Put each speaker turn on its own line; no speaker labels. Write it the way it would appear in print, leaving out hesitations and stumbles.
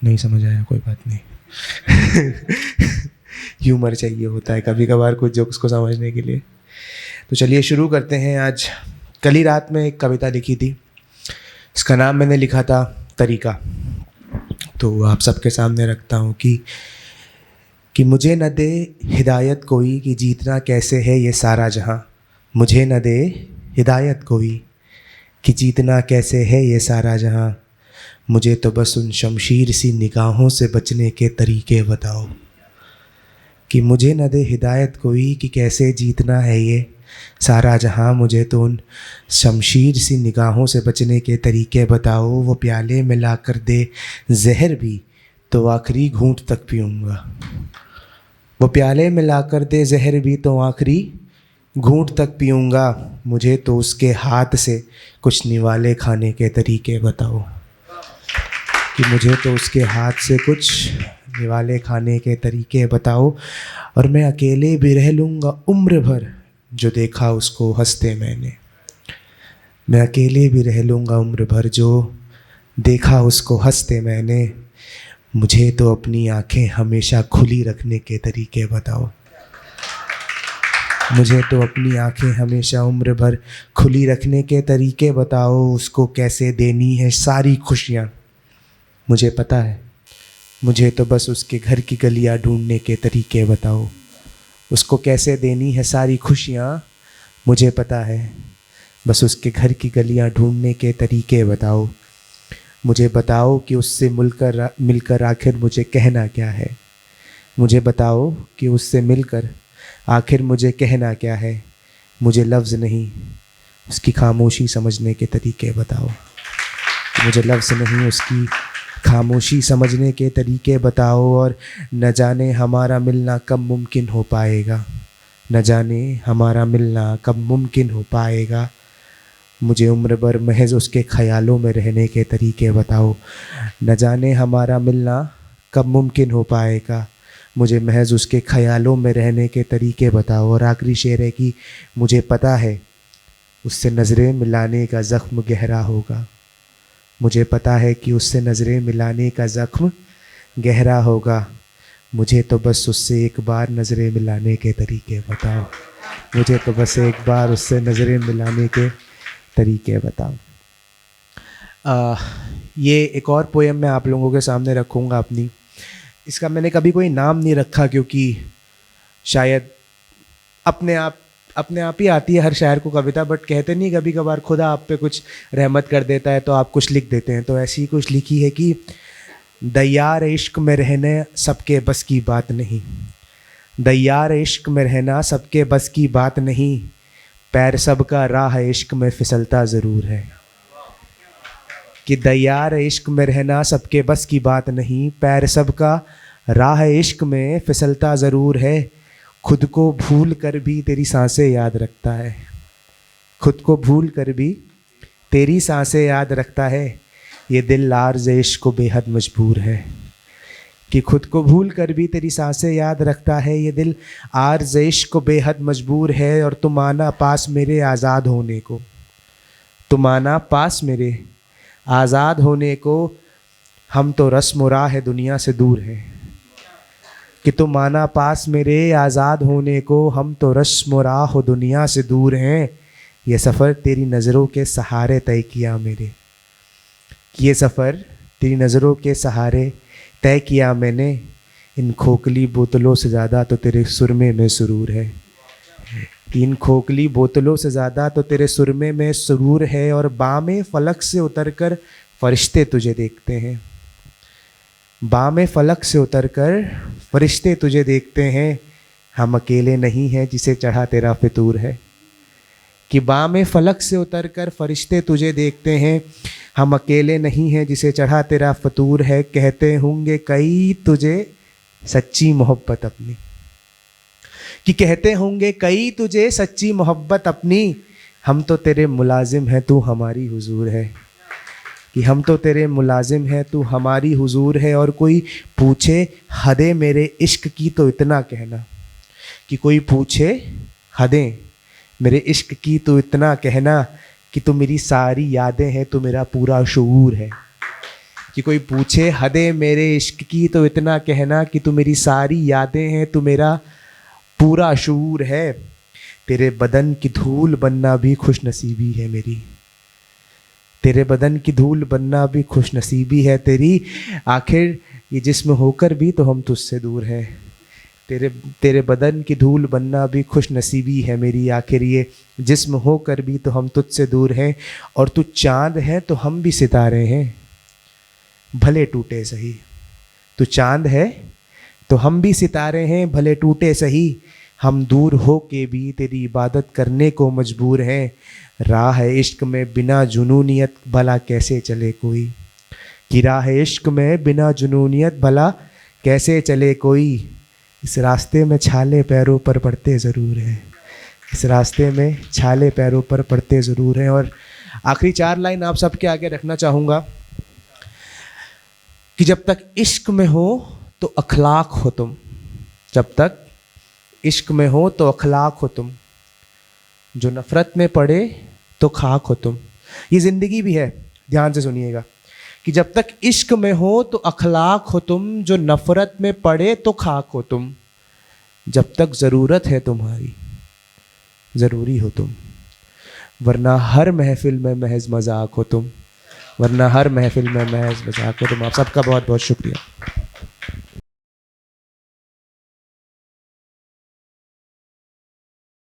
नहीं समझ आया, कोई बात नहीं। ह्यूमर चाहिए होता है कभी कभार कुछ जोक्स को समझने के लिए। तो चलिए शुरू करते हैं। आज कल ही रात में एक कविता लिखी थी, इसका नाम मैंने लिखा था तरीका। तो आप सबके सामने रखता हूँ कि मुझे न दे हिदायत कोई कि जीतना कैसे है ये सारा जहां। मुझे न दे हिदायत कोई कि जीतना कैसे है ये सारा जहां। मुझे तो बस उन शमशीर सी निगाहों से बचने के तरीके बताओ। कि मुझे न दे हिदायत कोई कि कैसे जीतना है ये सारा जहां। मुझे तो उन शमशीर सी निगाहों से बचने के तरीके बताओ। वो प्याले में ला कर दे जहर भी तो आखिरी घूंट तक पीऊँगा। वो प्याले में ला कर दे जहर भी तो आखिरी घूंट तक पीऊँगा। मुझे तो उसके हाथ से कुछ निवाले खाने के तरीके बताओ। कि मुझे तो उसके हाथ से कुछ निवाले खाने के तरीके बताओ। और मैं अकेले भी रह लूँगा उम्र भर जो देखा उसको हंसते मैंने। मैं अकेले भी रह लूँगा उम्र भर जो देखा उसको हंसते मैंने। मुझे तो अपनी आँखें हमेशा खुली रखने के तरीके बताओ। मुझे तो अपनी आँखें हमेशा उम्र भर खुली रखने के तरीके बताओ। उसको कैसे देनी है सारी खुशियाँ मुझे पता है। मुझे तो बस उसके घर की गलियाँ ढूंढने के तरीके बताओ। उसको कैसे देनी है सारी खुशियाँ मुझे पता है। बस उसके घर की गलियाँ ढूंढने के तरीके बताओ। मुझे बताओ कि उससे मिलकर आखिर मुझे कहना क्या है। मुझे बताओ कि उससे मिलकर आखिर मुझे कहना क्या है। मुझे लफ्ज़ नहीं उसकी खामोशी समझने के तरीके बताओ। मुझे लफ्ज़ नहीं उसकी खामोशी समझने के तरीके बताओ। और न जाने हमारा मिलना कब मुमकिन हो पाएगा। न जाने हमारा मिलना कब मुमकिन हो पाएगा। मुझे उम्र भर महज उसके ख़यालों में रहने के तरीके बताओ। न जाने हमारा मिलना कब मुमकिन हो पाएगा। मुझे महज उसके ख़यालों में रहने के तरीके बताओ। और आखिरी शेर है कि मुझे पता है उससे नज़रें मिलाने का ज़ख्म गहरा होगा। मुझे पता है कि उससे नज़रें मिलाने का ज़ख्म गहरा होगा। मुझे तो बस उससे एक बार नज़रें मिलाने के तरीके बताओ। मुझे तो बस एक बार उससे नज़रें मिलाने के तरीके बताओ। ये एक और पोएम मैं आप लोगों के सामने रखूँगा अपनी। इसका मैंने कभी कोई नाम नहीं रखा क्योंकि शायद अपने आप ही आती है हर शायर को कविता, बट कहते नहीं कभी कभार खुदा आप पे कुछ रहमत कर देता है तो आप कुछ लिख देते हैं। तो ऐसी ही कुछ लिखी है कि दयार इश्क में रहने सबके बस की बात नहीं। दयार इश्क में रहना सबके बस की बात नहीं। पैर सबका राह इश्क में फिसलता ज़रूर है। कि दयार इश्क में रहना सबके बस की बात नहीं। पैर सबका राह इश्क में फिसलता ज़रूर है। खुद को भूल कर भी तेरी सांसें याद रखता है। खुद को भूल कर भी तेरी सांसें याद रखता है। ये दिल आर्ज़ इश्क को बेहद मजबूर है। कि खुद को भूल कर भी तेरी सांसें याद रखता है। ये दिल आर्ज़ इश्क को बेहद मजबूर है। और तुम आना पास मेरे आज़ाद होने को। तुम आना पास मेरे आज़ाद होने को। हम तो रस्म राह दुनिया से दूर हैं। कि तुम आना पास मेरे आज़ाद होने को। हम तो रस्म राह दुनिया से दूर हैं। ये सफ़र तेरी नज़रों के सहारे तय किया मेरे। ये सफ़र तेरी नज़रों के सहारे तय किया मैंने। इन खोखली बोतलों से ज़्यादा तो तेरे सुरमे में सुरूर है। इन खोखली बोतलों से ज़्यादा तो तेरे सुरमे में सुरूर है। और बामे फलक से उतरकर फरिश्ते तुझे देखते हैं। बामे फलक से उतरकर फरिश्ते तुझे देखते हैं। हम अकेले नहीं हैं जिसे चढ़ा तेरा फितूर है। कि बामे फलक से उतरकर फरिश्ते तुझे देखते हैं। हम अकेले नहीं हैं जिसे चढ़ा तेरा फतूर है। कहते होंगे कई तुझे सच्ची मोहब्बत अपनी। कि कहते होंगे कई तुझे सच्ची मोहब्बत अपनी। हम तो तेरे मुलाजिम हैं तू हमारी हुजूर है। कि हम तो तेरे मुलाजिम हैं तू हमारी हुजूर है। और कोई पूछे हदें मेरे इश्क की तो इतना कहना। कि कोई पूछे हदें मेरे इश्क की तो इतना कहना। कि तू मेरी सारी यादें हैं तू मेरा पूरा शऊर है। कि कोई पूछे हदे मेरे इश्क की तो इतना कहना कि तू मेरी सारी यादें हैं, तू मेरा पूरा शूर है। तेरे बदन की धूल बनना भी खुश नसीबी है मेरी, तेरे बदन की धूल बनना भी खुश नसीबी है तेरी। आखिर ये जिस्म होकर भी तो हम तुझसे दूर हैं, तेरे बदन की धूल बनना भी खुश नसीबी है मेरी। आखिर ये जिस्म होकर भी तो हम तुझसे दूर हैं, और तू चाँद है तो हम भी सितारे हैं, भले टूटे सही। तू चाँद है तो हम भी सितारे हैं, भले टूटे सही। हम दूर हो के भी तेरी इबादत करने को मजबूर हैं। राह है इश्क में बिना जुनूनियत भला कैसे चले कोई, कि राह इश्क में बिना जुनूनियत भला कैसे चले कोई। इस रास्ते में छाले पैरों पर पड़ते ज़रूर हैं, इस रास्ते में छाले पैरों पर पड़ते ज़रूर हैं। और आखिरी 4 लाइन आप सबके आगे रखना चाहूँगा कि जब तक इश्क में हो तो अखलाक हो तुम, जब तक इश्क में हो तो अखलाक हो तुम, जो नफ़रत में पड़े तो खाक हो तुम। ये ज़िंदगी भी है, ध्यान से सुनिएगा, कि जब तक इश्क में हो तो अखलाक हो तुम, जो नफ़रत में पड़े तो खाक हो तुम। जब तक ज़रूरत है तुम्हारी ज़रूरी हो तुम, वरना हर महफिल में महज मजाक हो तुम, वरना हर महफिल में महज मजाक हो तुम। आप सबका बहुत बहुत शुक्रिया।